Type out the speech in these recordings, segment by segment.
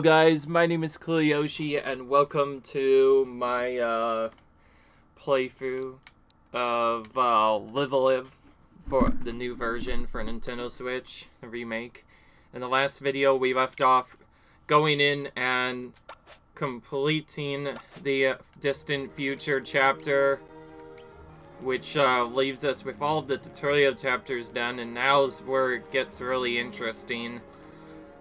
guys, my name is Kuliyoshi and welcome to my playthrough of Live a Live for the new version for Nintendo Switch, the remake. In the last video we left off going in and completing the Distant Future chapter, which leaves us with all of the tutorial chapters done, and now's where it gets really interesting.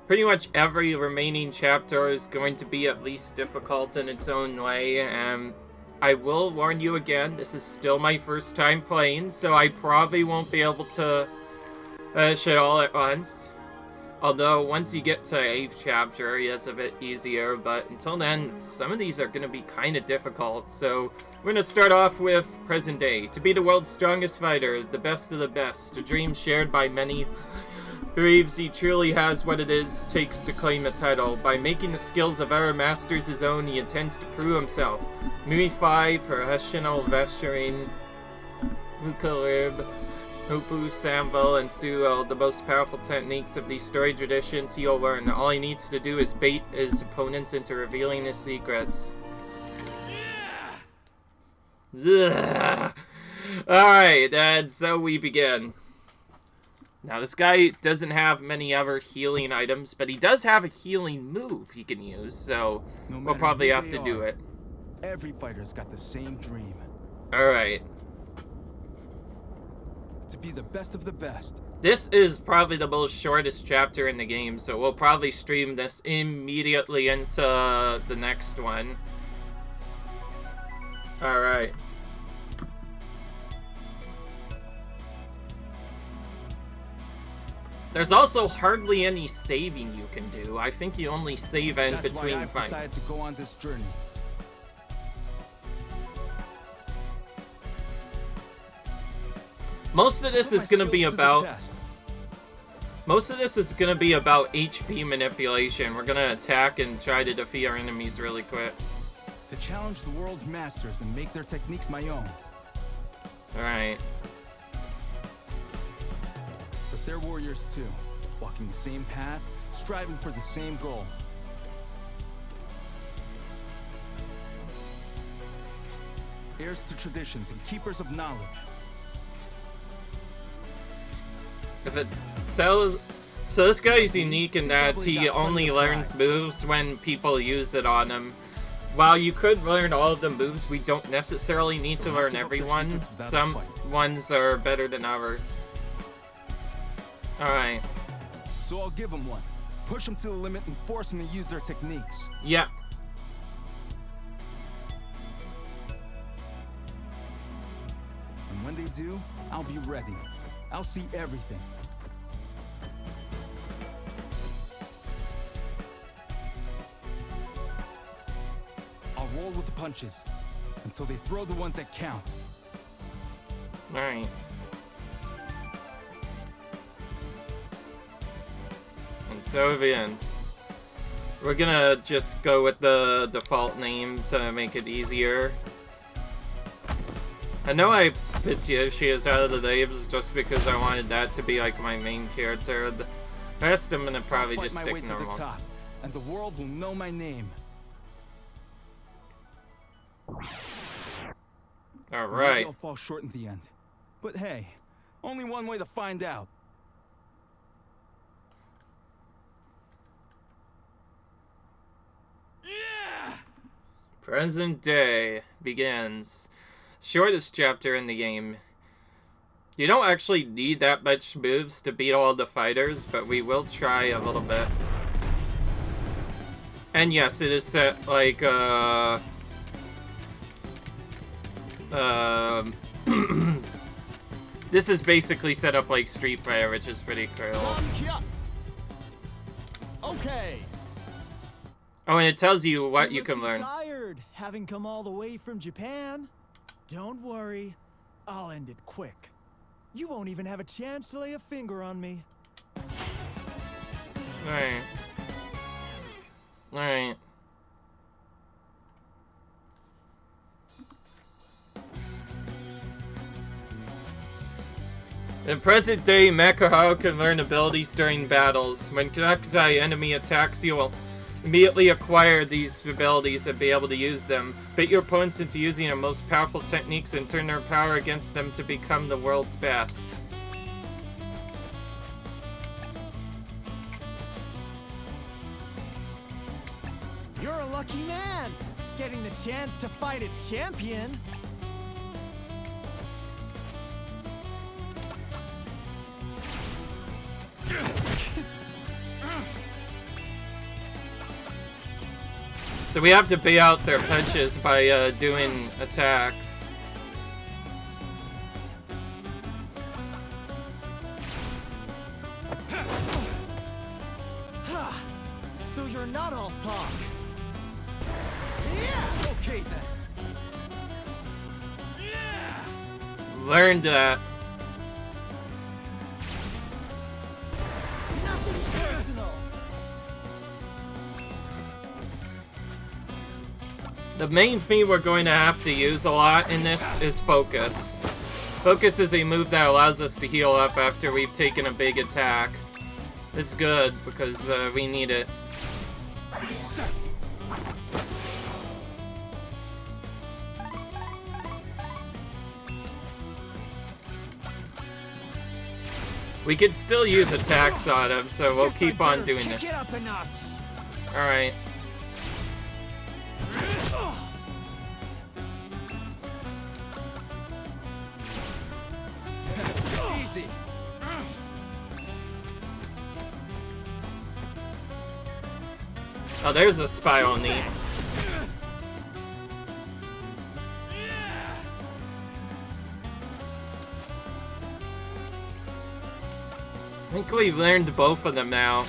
Pretty much every remaining chapter is going to be at least difficult in its own way, and I will warn you again, this is still my first time playing, so I probably won't be able to finish it all at once. Although, once you get to 8th chapter, it's a bit easier, but until then, some of these are going to be kind of difficult. So, we're going to start off with present day. To be the world's strongest fighter, the best of the best, a dream shared by many, believes he truly has what it takes to claim the title. By making the skills of our masters his own, he intends to prove himself. Mui 5, Professional Veteran, Mukalib, Hoopu, Sambo, and Suo, the most powerful techniques of these story traditions he'll learn. All he needs to do is bait his opponents into revealing his secrets. Yeah. Alright, and so we begin. Now, this guy doesn't have many other healing items, but he does have a healing move he can use, so we'll probably have to do it. Every fighter's got the same dream. Alright. To be the best of the best. This is probably the most shortest chapter in the game, so we'll probably stream this immediately into the next one. Alright. There's also hardly any saving you can do. I think you only save in between fights. That's why I've decided to go on this journey. Most of this is going to be about HP manipulation. We're going to attack and try to defeat our enemies really quick. To challenge the world's masters and make their techniques my own. Alright. But they're warriors too, walking the same path, striving for the same goal. Heirs to traditions and keepers of knowledge. If it tells... So this guy's unique in that he only learns moves when people use it on him. While you could learn all of the moves, we don't necessarily need to learn every one. Some ones are better than others. Alright. So I'll give them one. Push them to the limit and force them to use their techniques. Yeah. And when they do, I'll be ready. I'll see everything. I'll roll with the punches until they throw the ones that count. Alright. And so it ends. We're gonna just go with the default name to make it easier. I know I picked Yoshi as out of the names just because I wanted that to be like my main character. The rest I'm gonna probably just stick normal. To the top, and the world will know my name. Alright. I'll fall short in the end. But hey, only one way to find out. Yeah! Present day begins. Shortest chapter in the game. You don't actually need that much moves to beat all the fighters, but we will try a little bit. And yes, it is set like, this is basically set up like Street Fighter, which is pretty cool. Okay. Oh, and it tells you what you can learn. Tired, having come all the way from Japan. Don't worry, I'll end it quick. You won't even have a chance to lay a finger on me. Alright. Alright. In present day, Mekahau can learn abilities during battles. When connected to an enemy attacks, Immediately acquire these abilities and be able to use them. Bait your opponents into using your most powerful techniques and turn their power against them to become the world's best. You're a lucky man, getting the chance to fight a champion. So we have to bait out their punches by doing attacks. So you're not all talk. Yeah, okay then. Learned that. Nothing personal. The main thing we're going to have to use a lot in this is Focus. Focus is a move that allows us to heal up after we've taken a big attack. It's good because we need it. We could still use attacks on him, so we'll keep on doing this. Kick it up a notch. Alright. Easy. Oh, there's a spiral knee. I think we've learned both of them now.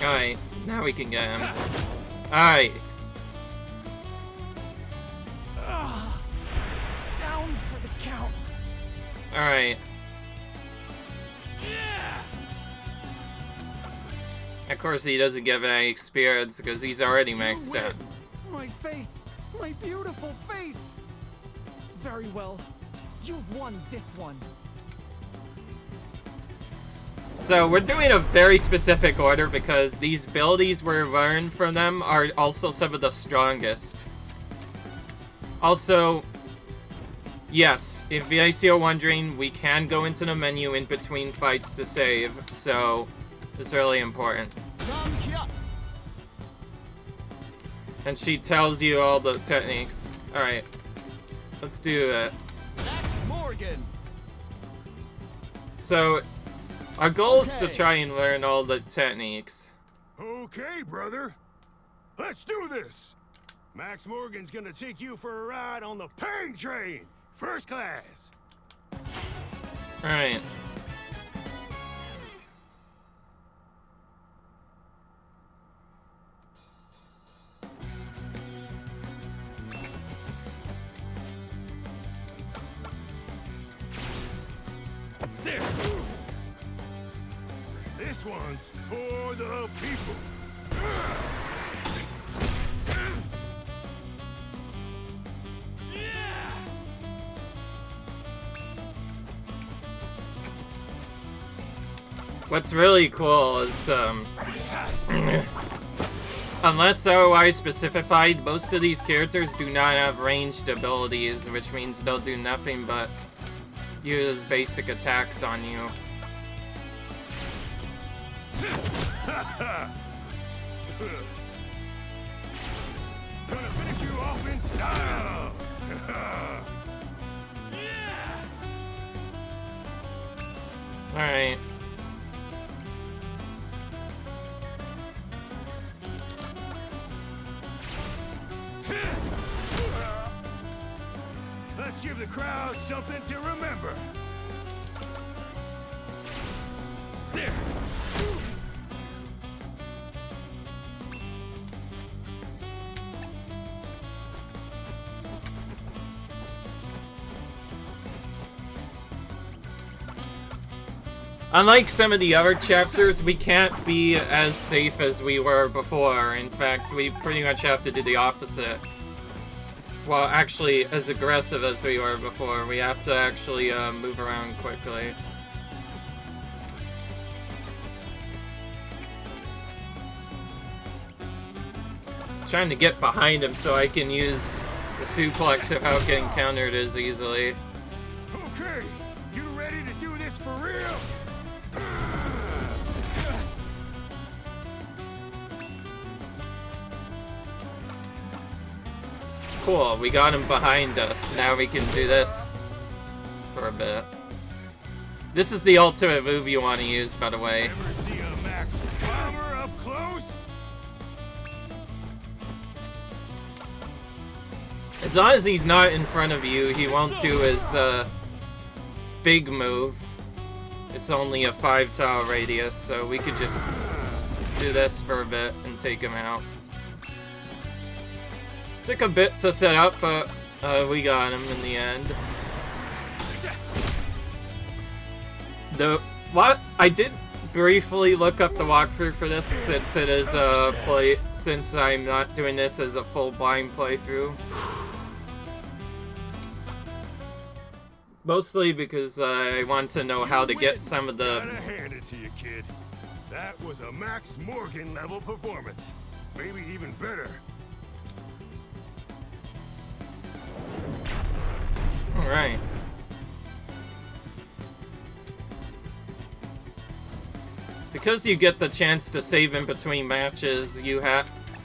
Alright, now we can get him. Alright. Down for the count. Alright. Of course he doesn't give any experience because he's already maxed out. My face, my beautiful face. Very well. You've won this one. So we're doing a very specific order because these abilities we learned from them are also some of the strongest. Also, yes, if you guys are wondering, we can go into the menu in between fights to save, so it's really important. And she tells you all the techniques. Alright, let's do it. Max Morgan. So, our goal is to try and learn all the techniques. Okay, brother. Let's do this. Max Morgan's gonna take you for a ride on the Pain Train, first class. Alright. There. This one's for the people. What's really cool is, unless otherwise specified, most of these characters do not have ranged abilities, which means they'll do nothing but use basic attacks on you. Gonna finish you off in style. Alright. Let's give the crowd something to remember. There. Unlike some of the other chapters, we can't be as safe as we were before. In fact, we pretty much have to do the opposite. Well, actually, as aggressive as we were before, we have to actually move around quickly. Trying to get behind him so I can use the suplex without getting countered as easily. Okay, you ready to do this for real? Cool, we got him behind us. Now we can do this for a bit. This is the ultimate move you want to use, by the way. Ever see a Max Bomber up close? As long as he's not in front of you, he won't do his big move. It's only a 5-tile radius, so we could just do this for a bit and take him out. Took a bit to set up, but we got him in the end. What? I did briefly look up the walkthrough for this since it is since I'm not doing this as a full blind playthrough. Mostly because I want to know how to get some of the... Gotta hand it to you, kid. That was a Max Morgan level performance. Maybe even better. Alright. Because you get the chance to save in between matches, you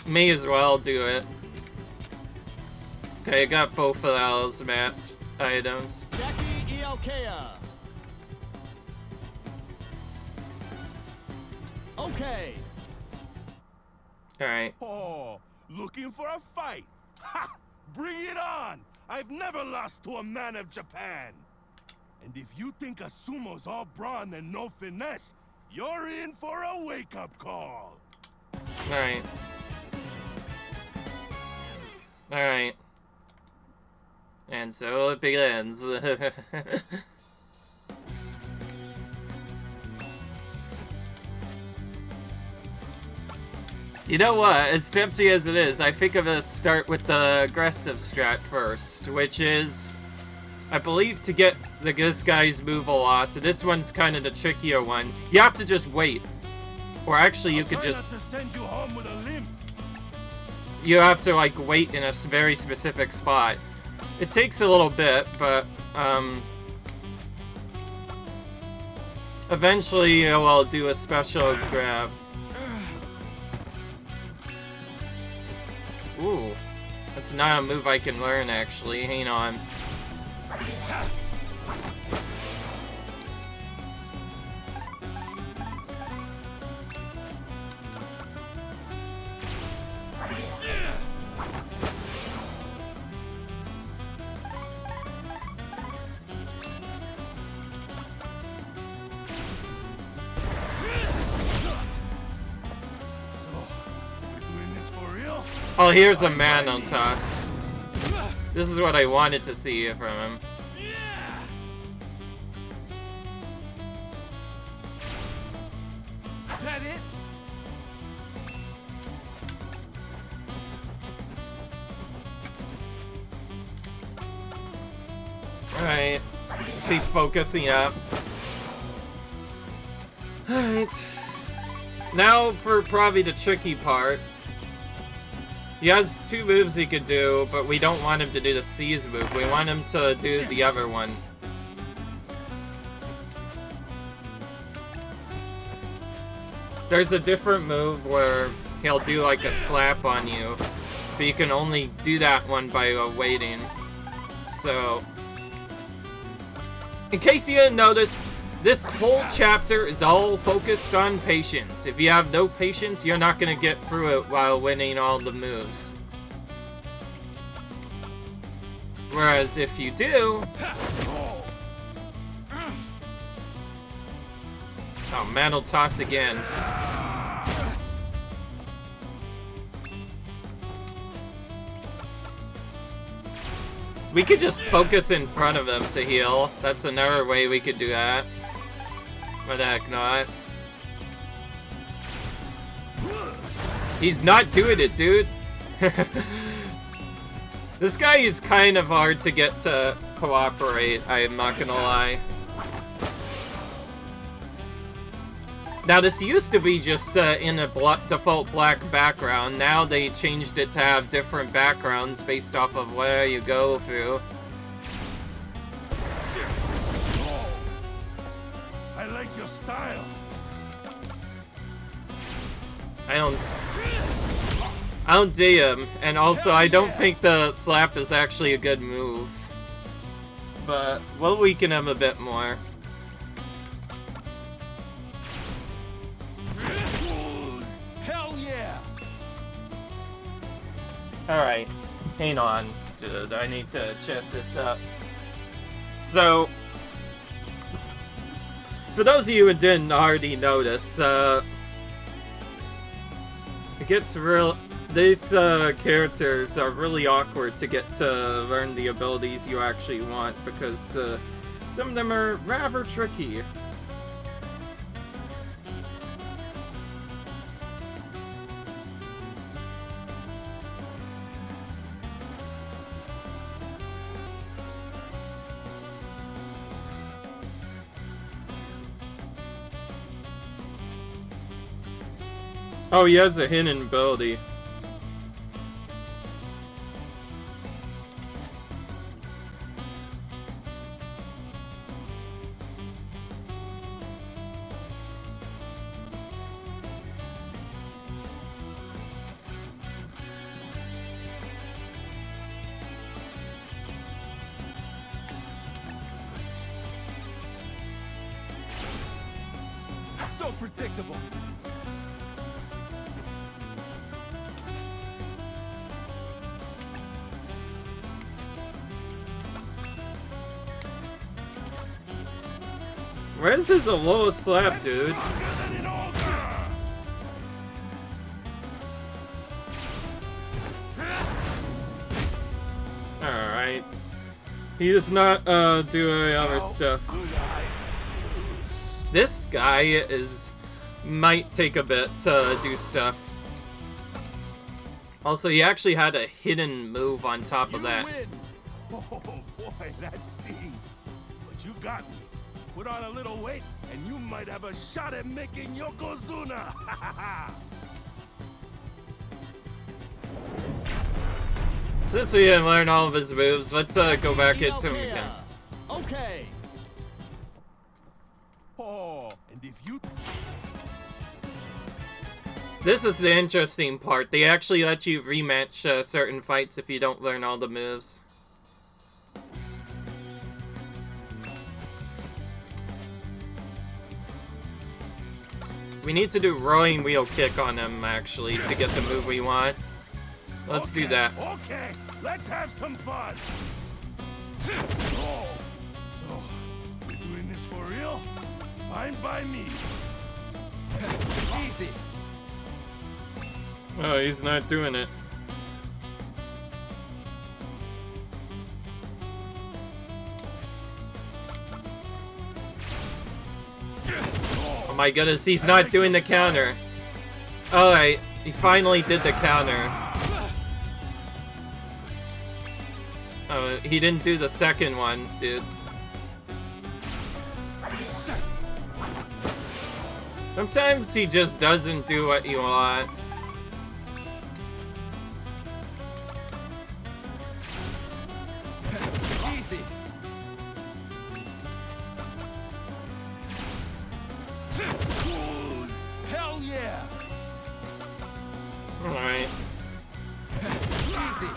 may as well do it. Okay, I got both of those match items. Jackie Iokea. Okay. Alright. Oh, looking for a fight? Ha! Bring it on! I've never lost to a man of Japan. And if you think a sumo's all brawn and no finesse, you're in for a wake-up call. Alright. Alright. And so it begins. You know what? As tempting as it is, I think I'm gonna start with the aggressive strat first, which is, I believe, to get this guy's move a lot. This one's kind of the trickier one. You have to just wait. Or actually, you could just... Not to send you home with a limp. You have to, like, wait in a very specific spot. It takes a little bit, but, eventually you'll do a special grab. Ooh. That's not a move I can learn, actually. Hang on. Oh, here's a Mano toss. This is what I wanted to see from him. That it? Alright. Keep focusing up. Alright. Now for probably the tricky part. He has two moves he could do, but we don't want him to do the seize move. We want him to do the other one. There's a different move where he'll do like a slap on you, but you can only do that one by waiting. So, in case you didn't notice, this whole chapter is all focused on patience. If you have no patience, you're not going to get through it while winning all the moves. Whereas if you do... Oh, Mano toss again. We could just focus in front of him to heal. That's another way we could do that. Why the heck not? He's not doing it, dude. This guy is kind of hard to get to cooperate, I'm not gonna lie. Now, this used to be just in a default black background. Now they changed it to have different backgrounds based off of where you go through. I like your style. I don't dig him, and also I don't think the slap is actually a good move. But we'll weaken him a bit more. Hell yeah! Alright, hang on, dude. I need to check this up. So, for those of you who didn't already notice, it gets real. These characters are really awkward to get to learn the abilities you actually want because some of them are rather tricky. Oh, he has a hidden ability. So predictable. Where's his Alola slap, dude? Alright. He does not do any other stuff. This guy might take a bit to do stuff. Also, he actually had a hidden move on top of that. Oh boy, that stings. But you got me. Put on a little weight, and you might have a shot at making Yokozuna. Since we didn't learn all of his moves, let's go back into him again. Okay. Oh, and if you... This is the interesting part. They actually let you rematch certain fights if you don't learn all the moves. We need to do Rolling Wheel Kick on him, actually, to get the move we want. Let's do that. Okay, let's have some fun. So, we're doing this for real? Fine by me. Easy. Oh, he's not doing it. Oh my goodness, he's not doing the counter. Alright, he finally did the counter. Oh, he didn't do the second one, dude. Sometimes he just doesn't do what you want. Easy. Hell yeah. Alright. Easy.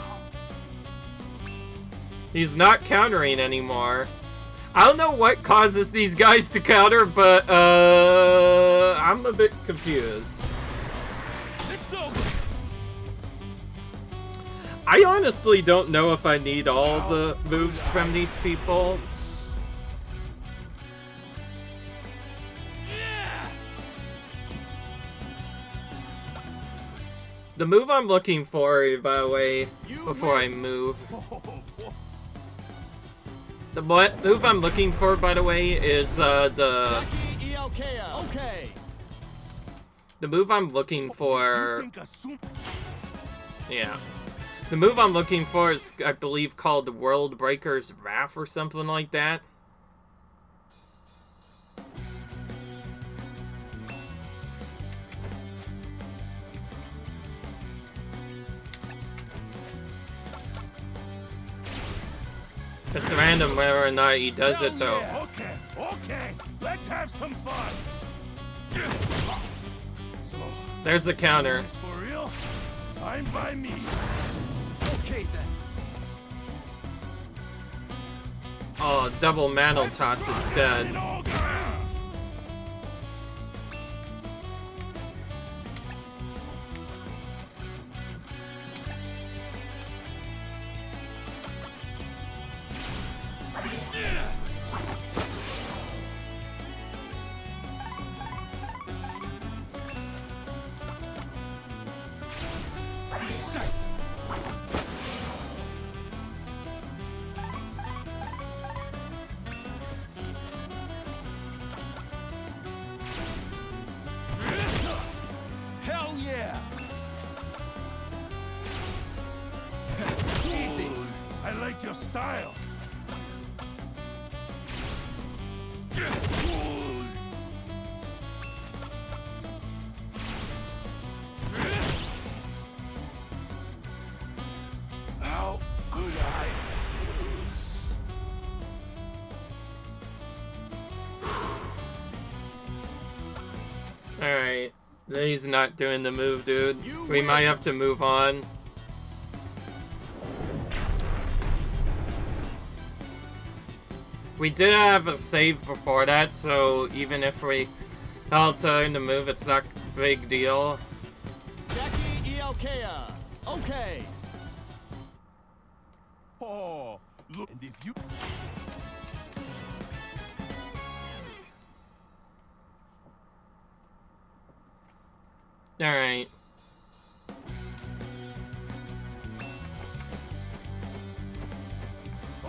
He's not countering anymore. I don't know what causes these guys to counter, but I'm a bit confused. It's over. I honestly don't know if I need all the moves from these people. Yeah. The move I'm looking for, by the way, before I move. The move I'm looking for, by the way, is the Ialkea. Okay. The move I'm looking You for... think a sumo... Yeah. The move I'm looking for is, I believe, called World Breaker's Wrath or something like that. It's random whether or not he does it, though. Okay, okay, let's have some fun. So, There's the counter. this for real? Fine by me. Okay then. Oh, double mantle toss instead. Hell yeah! Easy. I like your style. How could I lose? Alright. He's not doing the move, dude. We might have to move on. We did have a save before that, so even if we alter in the move, it's not a big deal. Jackie Ialkea. Okay. Oh, look, and if you... Alright.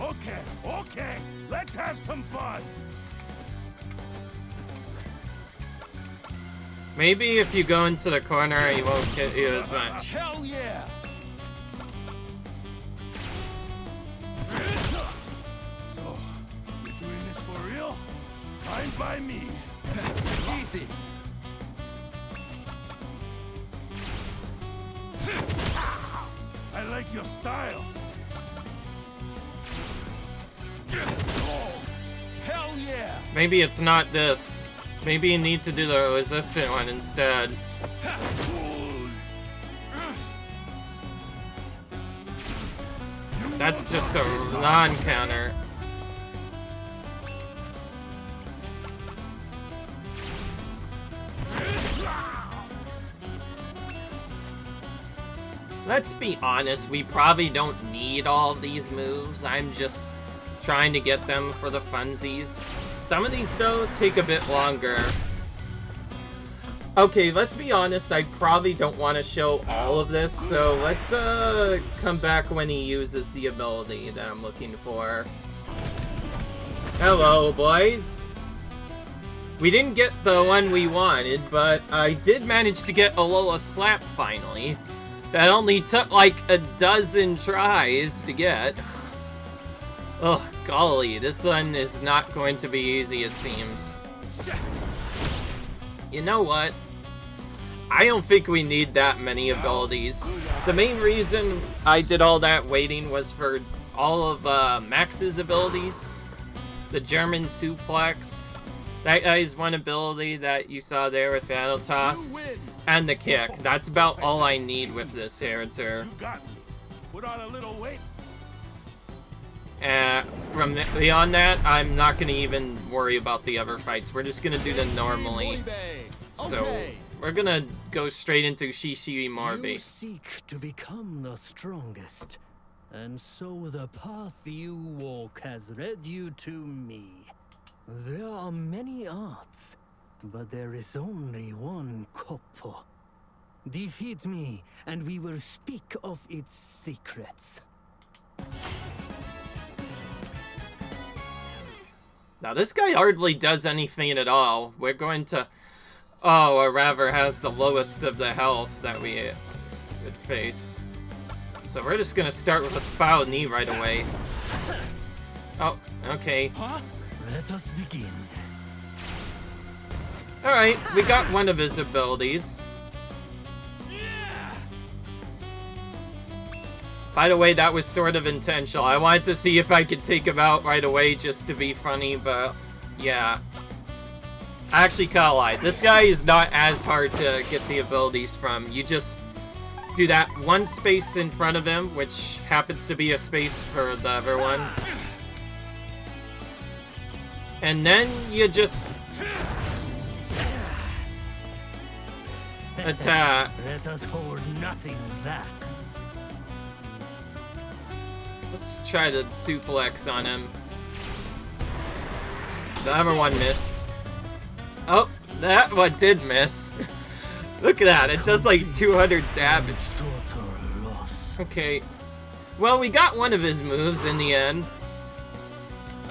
Okay, okay, let's have some fun. Maybe if you go into the corner, he won't get you as much. Hell yeah! So, you're doing this for real? Fine by me. Easy. I like your style. Hell yeah! Maybe it's not this. Maybe you need to do the resistant one instead. That's just a non-counter. Let's be honest, we probably don't need all of these moves. I'm just trying to get them for the funsies. Some of these, though, take a bit longer. Okay, let's be honest, I probably don't want to show all of this, so let's come back when he uses the ability that I'm looking for. Hello, boys. We didn't get the one we wanted, but I did manage to get Alola Slap finally. That only took like a dozen tries to get. Oh, golly, this one is not going to be easy, it seems. You know what? I don't think we need that many abilities. The main reason I did all that waiting was for all of Max's abilities. The German Suplex. That guy's one ability that you saw there with Battle Toss. And the kick. That's about all I need with this character. You got me. Put on a little weight. From beyond that, I'm not going to even worry about the other fights. We're just going to do them normally. So, we're going to go straight into Shishi You Morbi. seek to become the strongest, and so the path you walk has led you to me. There are many arts, but there is only one Koppo. Defeat me, and we will speak of its secrets. 「 secrets. 「 secrets. 「 secrets. 」 「secrets. 」 「secrets. 」 「secrets. 」 「secrets. 」 「secrets. 」 「secrets. 」 「secrets. 」 「secrets. 」 「secrets. 」 「secrets. 」 「secrets. 」Now this guy hardly does anything at all. We're going to... Oh, or rather has the lowest of the health that we would face. So we're just gonna start with a Spiral Knee right away. Oh, okay. Let us begin. Alright, we got one of his abilities. By the way, that was sort of intentional. I wanted to see if I could take him out right away just to be funny, but yeah. I actually kinda lied. This guy is not as hard to get the abilities from. You just do that one space in front of him, which happens to be a space for the other one. And then you just attack. Let us hold nothing back. Let's try the suplex on him. The other one missed. Oh, that one did miss. Look at that, it does like 200 damage. Total loss. Okay. Well, we got one of his moves in the end.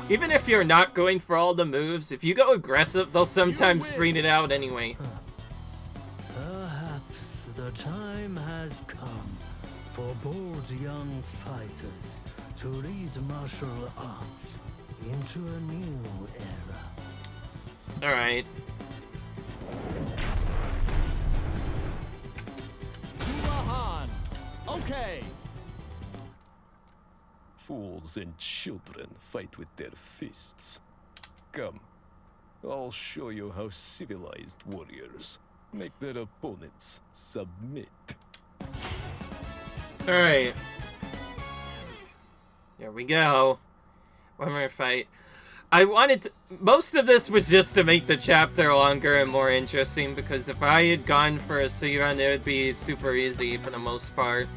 Even if you're not going for all the moves, if you go aggressive, they'll sometimes bring it out anyway. Perhaps the time has come for bold young fighters to lead martial arts into a new era. Alright. Tuahan. Okay. Fools and children fight with their fists. Come, I'll show you how civilized warriors make their opponents submit. Alright. There we go. One more fight. I wanted to... Most of this was just to make the chapter longer and more interesting, because if I had gone for a sea run, it would be super easy for the most part.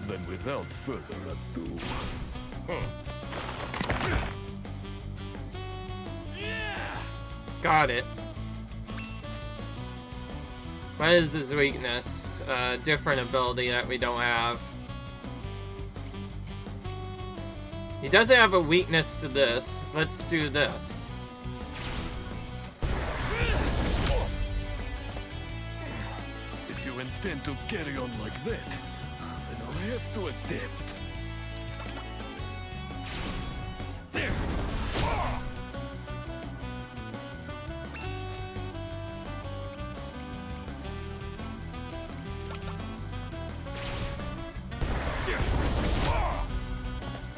Then without further ado... Got it. What is his weakness? Different ability that we don't have. He doesn't have a weakness to this. Let's do this. If you intend to carry on like that, then I'll have to adapt. There!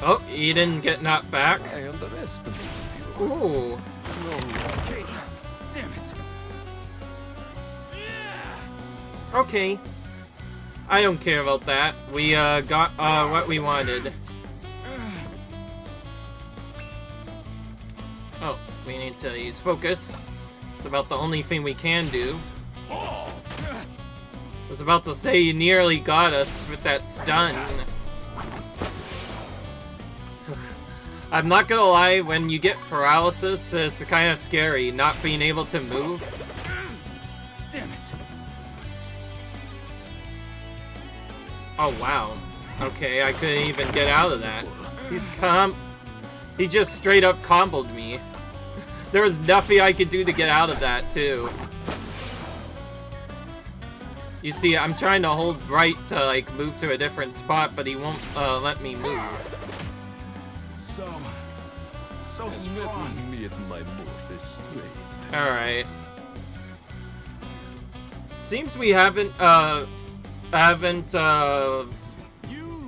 Oh, he didn't get knocked back. I underestimated you. Ooh. Damn it. Okay. I don't care about that. We got what we wanted. Oh, we need to use focus. It's about the only thing we can do. I was about to say you nearly got us with that stun. I'm not gonna lie, when you get paralysis, it's kind of scary, not being able to move. Damn it. Oh wow. Okay, I couldn't even get out of that. He just straight up comboed me. There was nothing I could do to get out of that, too. You see, I'm trying to hold right to, like, move to a different spot, but he won't let me move. So And that strong. was me at my most strength. Alright. Seems we haven't, You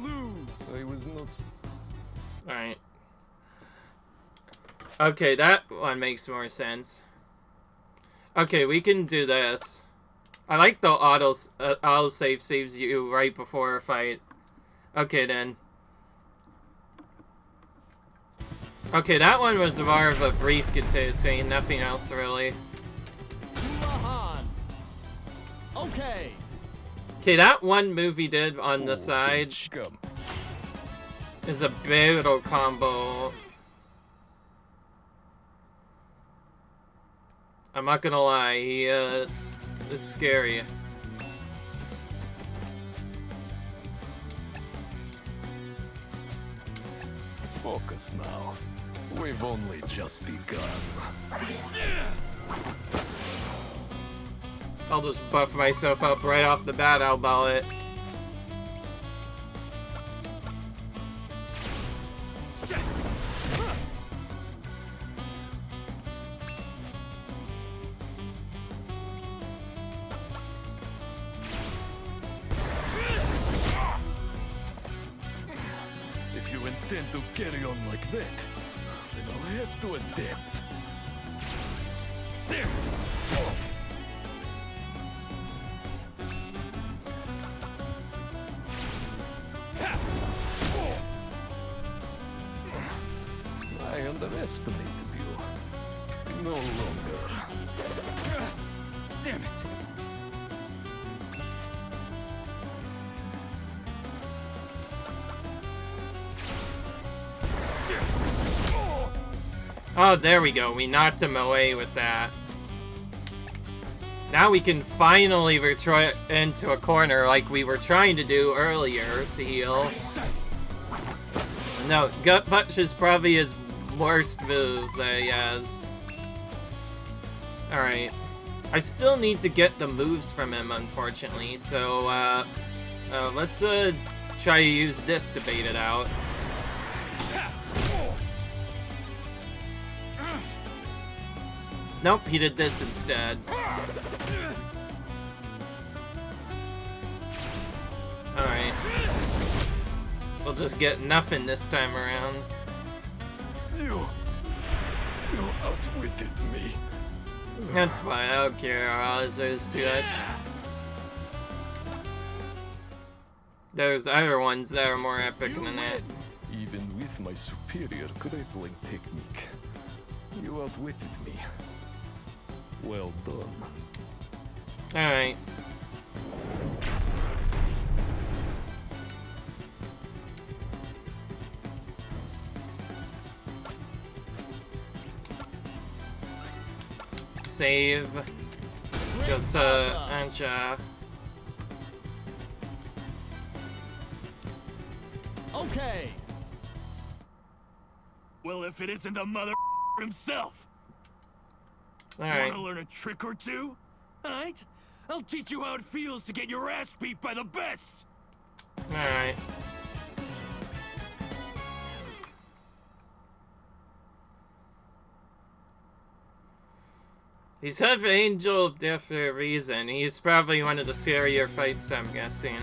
lose. I was not... Alright. Okay, that one makes more sense. Okay, we can do this. I like the auto save saves you right before a fight. Okay, then. Okay, that one was more of a brief scene, nothing else really. Tuahan. Okay. Okay, that one move he did on the Fools side and scum. is a brutal combo. I'm not gonna lie, he is scary. Focus now. We've only just begun. I'll just buff myself up right off the bat, I'll ball it. If you intend to carry on like that, then I'll have to adapt. There! I underestimated you. No longer. Damn it! Oh, there we go. We knocked him away with that. Now we can finally retreat into a corner like we were trying to do earlier to heal. No, Gut Punch is probably his worst move that he has. Alright. I still need to get the moves from him, unfortunately, so, let's, try to use this to bait it out. Nope, he did this instead. Alright. We'll just get nothing this time around. You outwitted me. That's fine, I don't care. There's too much. There's other ones that are more epic than that. Even with my superior grappling technique, you outwitted me. Well done. Alright. Save. Go to Anja. Okay. Well, if it isn't the mother himself. Alright. Wanna learn a trick or two? Alright? I'll teach you how it feels to get your ass beat by the best! Alright. He's have Angel of Death for a reason. He's probably one of the scarier fights, I'm guessing.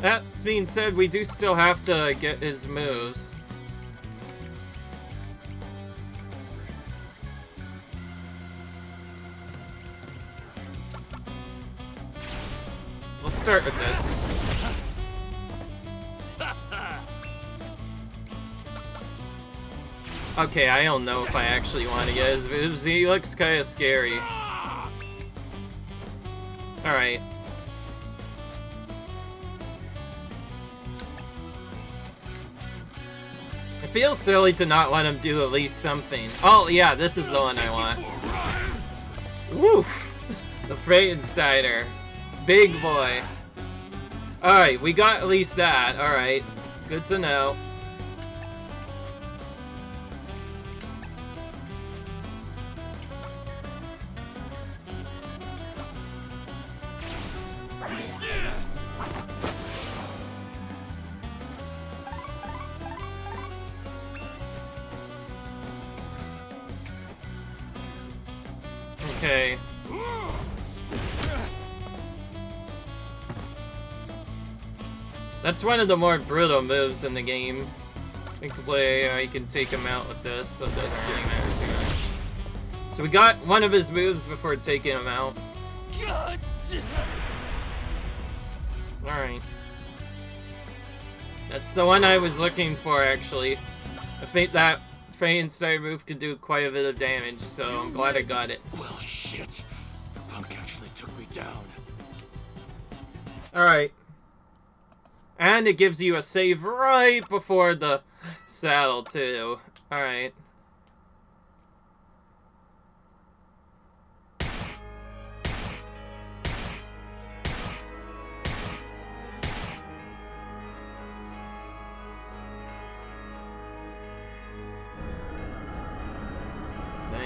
That being said, we do still have to get his moves. We'll start with this. Okay, I don't know if I actually want to get his moves. He looks kind of scary. Alright. It feels silly to not let him do at least something. Oh, yeah, this is the one I want. Woof! The Freydensteiner. Big boy. Alright, we got at least that. Alright. Good to know. Okay. That's one of the more brutal moves in the game. You can play, you can take him out with this, so it doesn't really matter too much. So we got one of his moves before taking him out. Alright. That's the one I was looking for, actually. I think that Freydensteiner move could do quite a bit of damage, so I'm glad I got it. Well, shit. The punk actually took me down. Alright. And it gives you a save right before the saddle, too. Alright.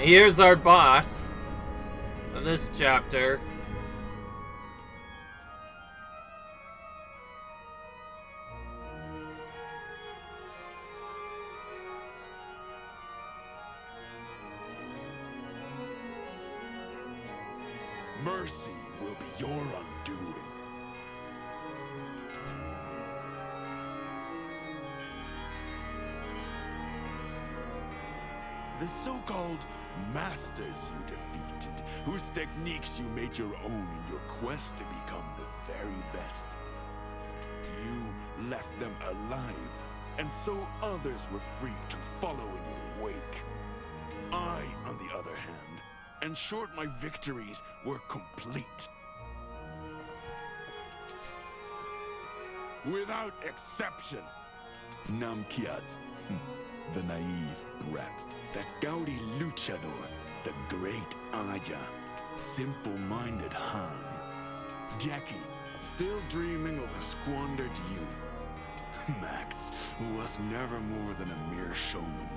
Here's our boss of this chapter. Mercy will be your undoing. The so-called masters you defeated, whose techniques you made your own in your quest to become the very best. You left them alive, and so others were free to follow in your wake. I, on the other hand, ensured my victories were complete. Without exception. Namkiat, the naive brat, the gaudy luchador, the great Aja, simple-minded Han, Jackie, still dreaming of a squandered youth, Max, who was never more than a mere showman,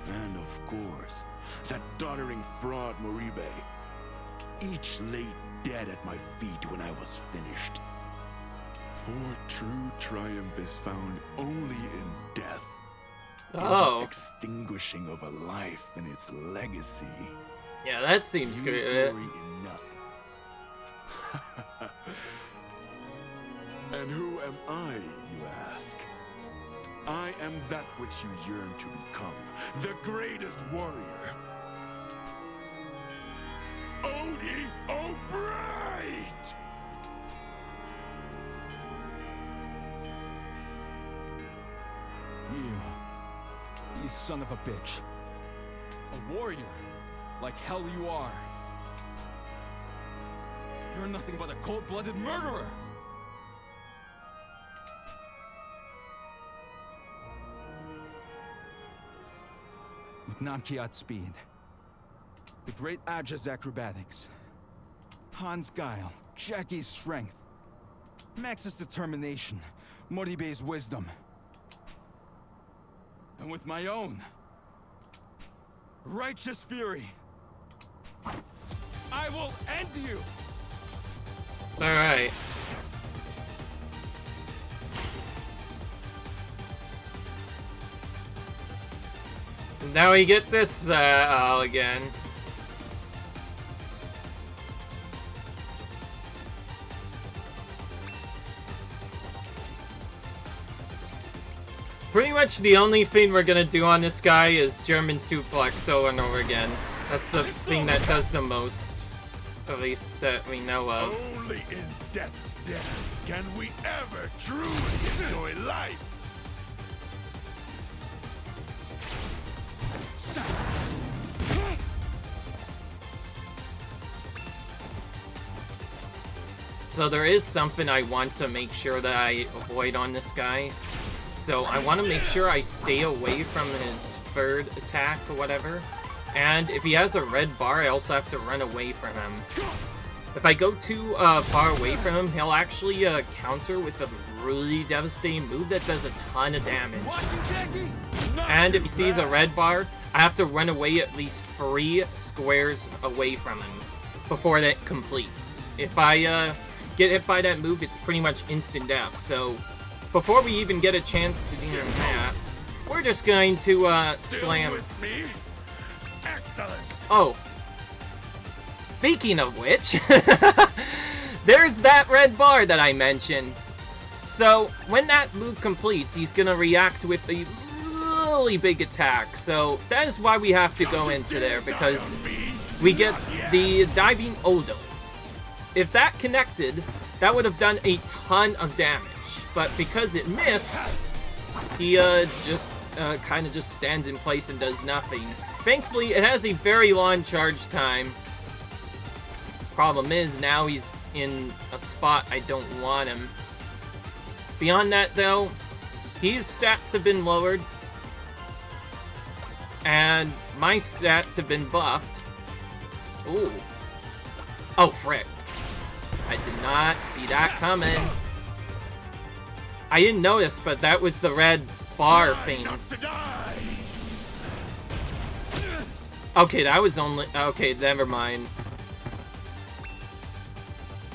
and of course, that doddering fraud Moribe. Each lay dead at my feet when I was finished. For true triumph is found only in death. In the extinguishing of a life and its legacy. Yeah, that seems You good. glory in nothing. And who am I, you ask? I am that which you yearn to become, the greatest warrior. Odie O'Bright! You son of a bitch. A warrior, like hell you are. You're nothing but a cold-blooded murderer! With Namkiat's speed, the great Aja's acrobatics, Han's guile, Jackie's strength, Max's determination, Moribe's wisdom, and with my own righteous fury, I will end you! Alright. Now we get this again. Pretty much the only thing we're gonna do on this guy is German suplex over and over again. That's the thing that does the most, at least that we know of. Only in death's dance can we ever truly enjoy life. So there is something I want to make sure that I avoid on this guy. So I want to make sure I stay away from his third attack or whatever. And if he has a red bar, I also have to run away from him. If I go too far away from him, he'll actually counter with a really devastating move that does a ton of damage. And if he sees a red bar, I have to run away at least 3 squares away from him before that completes. If I get hit by that move, it's pretty much instant death. So before we even get a chance to do that, we're just going to slam. With me? Excellent. Oh. Speaking of which, there's that red bar that I mentioned. So when that move completes, he's gonna react with a really big attack. So that is why we have to go into there, because we get the diving Odo. If that connected, that would have done a ton of damage. But because it missed, he just kind of just stands in place and does nothing. Thankfully, it has a very long charge time. Problem is, now he's in a spot I don't want him. Beyond that, though, his stats have been lowered. And my stats have been buffed. Ooh. Oh, frick. I did not see that coming. I didn't notice, but that was the red bar thing. Okay, that was only... Okay, never mind.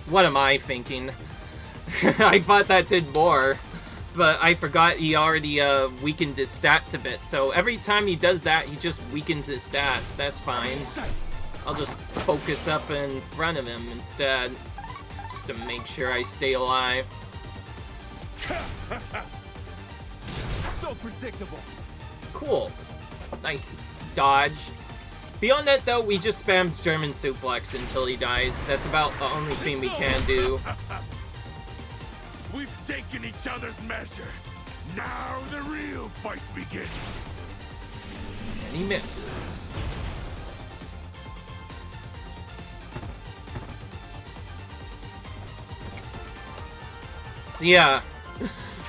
What am I thinking? I thought that did more. But I forgot he already weakened his stats a bit. So every time he does that, he just weakens his stats. That's fine. I'll just focus up in front of him instead. Just to make sure I stay alive. So predictable. Cool. Nice dodge. Beyond that, though, we just spam German suplex until he dies. That's about the only thing we can do. We've taken each other's measure. Now the real fight begins. And he misses. So yeah,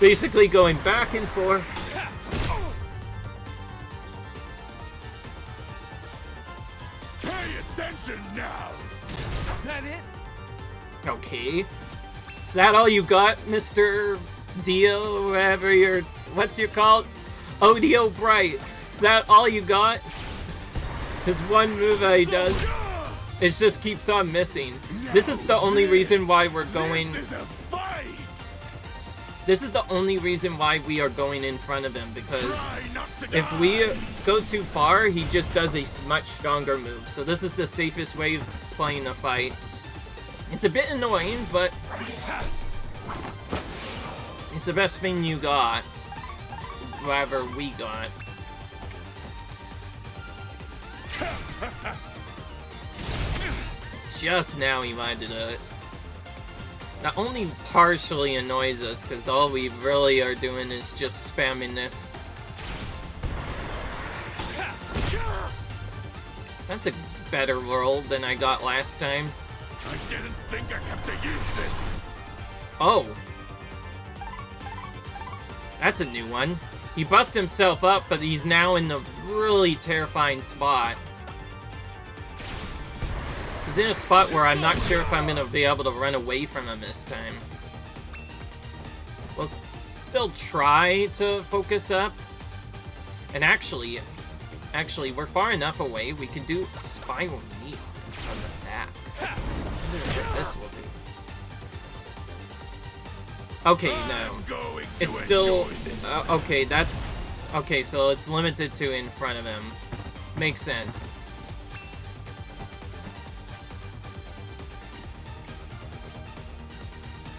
basically going back and forth. Pay attention now. That it? Okay. Is that all you got, Mr. Dio, whatever your... What's your called? Odio Bright. Is that all you got? His one move that he does, it just keeps on missing. This is the only reason why we're going... This is a fight. This is the only reason why we are going in front of him, because Try not to if die. we go too far, he just does a much stronger move. So this is the safest way of playing the fight. It's a bit annoying, but it's the best thing you got. Whatever we got. Just now he might have done it. That only partially annoys us, because all we really are doing is just spamming this. That's a better roll than I got last time. I didn't think I'd have to use this. Oh. That's a new one. He buffed himself up, but he's now in the really terrifying spot. He's in a spot where I'm not sure if I'm going to be able to run away from him this time. We'll still try to focus up. And actually, we're far enough away, we could do a spiral knee on the back. I wonder what this will be. Okay, no. I'm going to It's still... enjoy this. okay, that's... Okay, so it's limited to in front of him. Makes sense.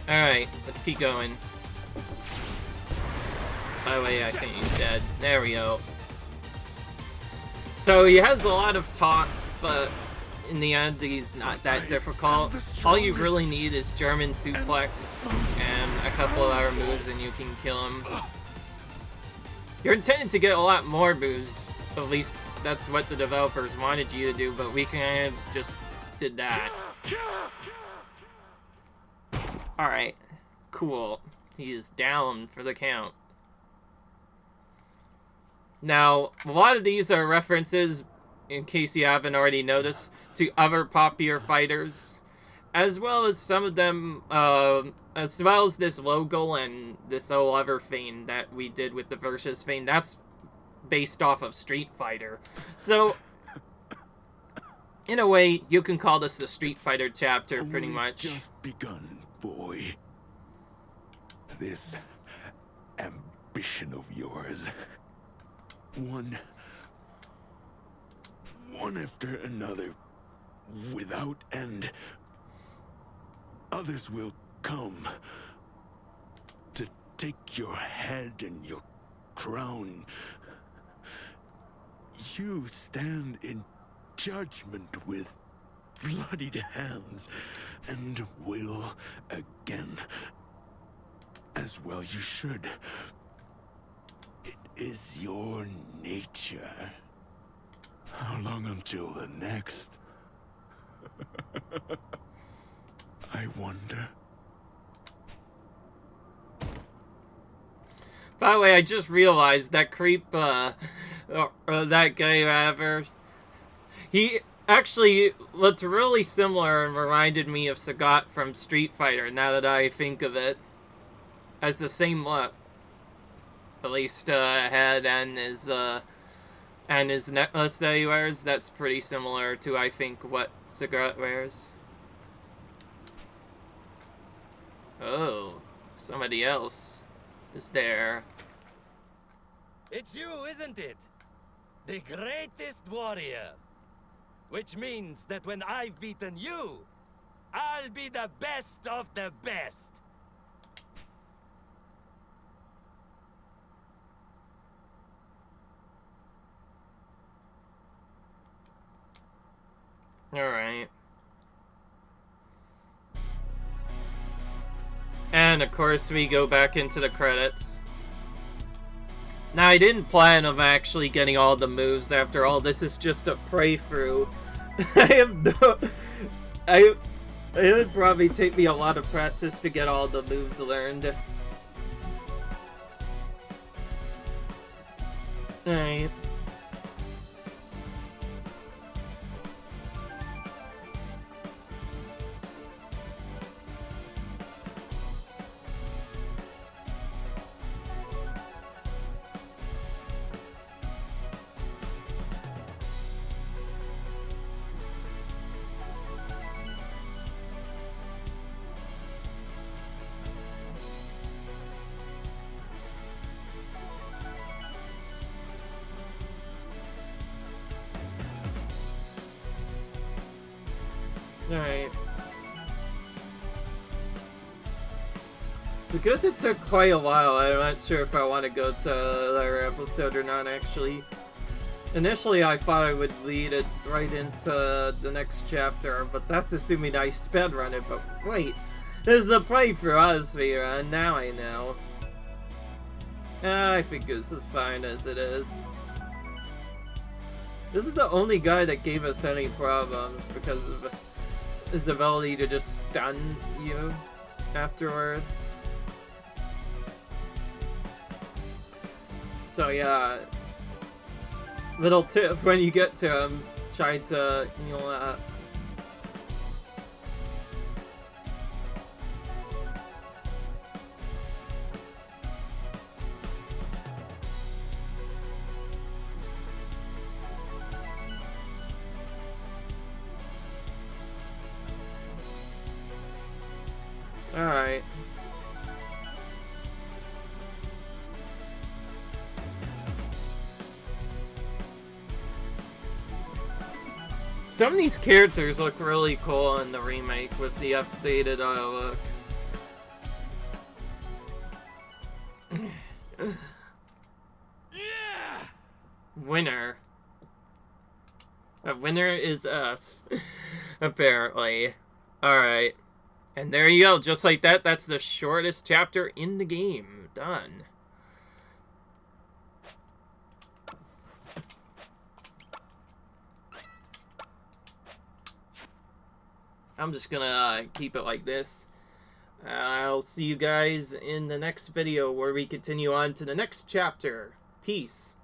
Alright, let's keep going. By the way, I think he's dead. There we go. So he has a lot of talk, but in the end, he's not that difficult. All you really need is German suplex and a couple of other moves, and you can kill him. You're intended to get a lot more moves. At least that's what the developers wanted you to do, but we kind of just did that. Alright, cool. He is down for the count. Now, a lot of these are references, in case you haven't already noticed, to other popular fighters, as well as some of them, as well as this logo and this whole other thing that we did with the Versus thing. That's based off of Street Fighter. So, in a way, you can call this the Street Fighter chapter, pretty Only much. just begun, boy. This ambition of yours. One after another, without end. Others will come to take your head and your crown. You stand in judgment with bloodied hands, and will again. As well you should. It is your nature. How long until the next? I wonder. By the way, I just realized that creep, that guy, whatever, he actually looked really similar and reminded me of Sagat from Street Fighter, now that I think of it. Has the same look. At least, head and his, And his necklace that he wears, that's pretty similar to, I think, what Cigarette wears. Oh, somebody else is there. It's you, isn't it? The greatest warrior. Which means that when I've beaten you, I'll be the best of the best. Alright. And of course we go back into the credits. Now I didn't plan on actually getting all the moves after all. This is just a playthrough. It would probably take me a lot of practice to get all the moves learned. Alright. Alright. Because it took quite a while, I'm not sure if I want to go to another episode or not, actually. Initially, I thought I would lead it right into the next chapter, but that's assuming I speedrun it, but wait. This is a playthrough, honestly, and now I know. I think this is fine as it is. This is the only guy that gave us any problems because of his ability to just stun you afterwards. So yeah, little tip when you get to him, try to heal that. Alright. Some of these characters look really cool in the remake with the updated looks. Yeah! Winner. A winner is us. Apparently. Alright. And there you go, just like that, that's the shortest chapter in the game. Done. I'm just gonna keep it like this. I'll see you guys in the next video where we continue on to the next chapter. Peace.